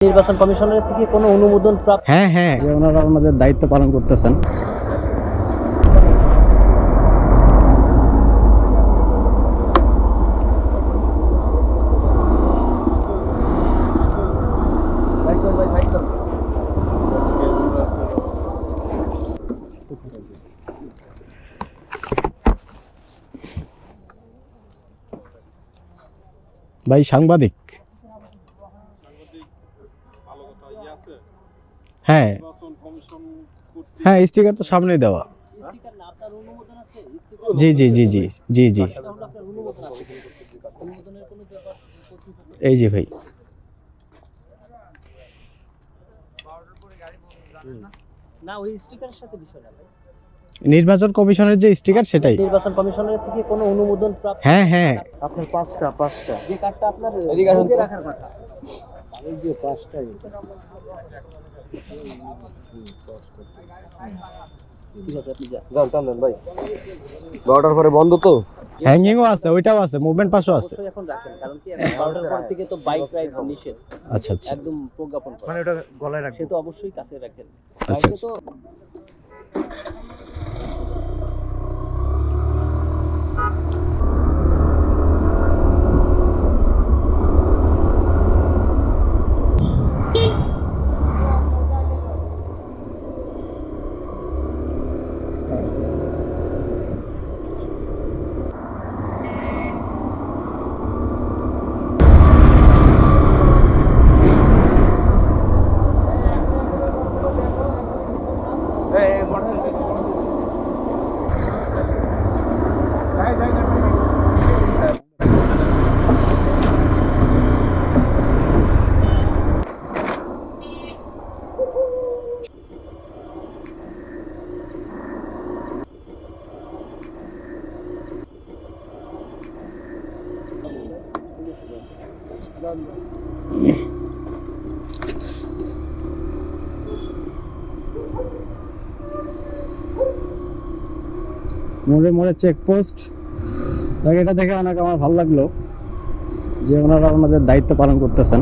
নির্বাচন কমিশনের থেকে কোনো অনুমোদন প্রাপ্ত? হ্যাঁ যে ওনারা ওনাদের দায়িত্ব পালন করতেছেন। ভাই সাংবাদিক। হ্যাঁ হ্যাঁ স্টিকার তো সামনেই দেওয়া। স্টিকার না, আপনার অনুমোদন আছে? জি জি জি জি জি জি এটা হলো আপনার অনুমোদন আছে। অনুমোদনের কোনো ব্যাপার কর্তৃপক্ষ এই যে ভাই না, ওই স্টিকারের সাথে বিষয় না ভাই। নির্বাচন কমিশনের যে স্টিকার সেটাই। নির্বাচন কমিশনের থেকে কোনো অনুমোদন প্রাপ্ত? হ্যাঁ আপনার পাঁচটা যে কার্ডটা আপনার এদিকে আসুন তো। বুকে রাখার কথা। এই যে পাঁচটা ঠিক আছে, আপনি যান। জানতাম না ভাই, 12টার পরে বন্ধ তো। হ্যাঙ্গিংও আছে, ওইটাও আছে, মুভমেন্ট পাসও আছে। অবশ্যই এখন রাখেন, কারণ কি এখন 12টার পর থেকে তো বাইক রাইড নিষেধ, আচ্ছা আচ্ছা একদম প্রজ্ঞাপন করা। মানে ওটা গলায় সে রাখবো। তো অবশ্যই কাছে রাখেন। আচ্ছা, বাইকে তো মোড়ে মোড়ে চেকপোস্ট। এটা দেখে অনেক আমার ভালো লাগলো যে ওনারা ওনাদের দায়িত্ব পালন করতেছেন।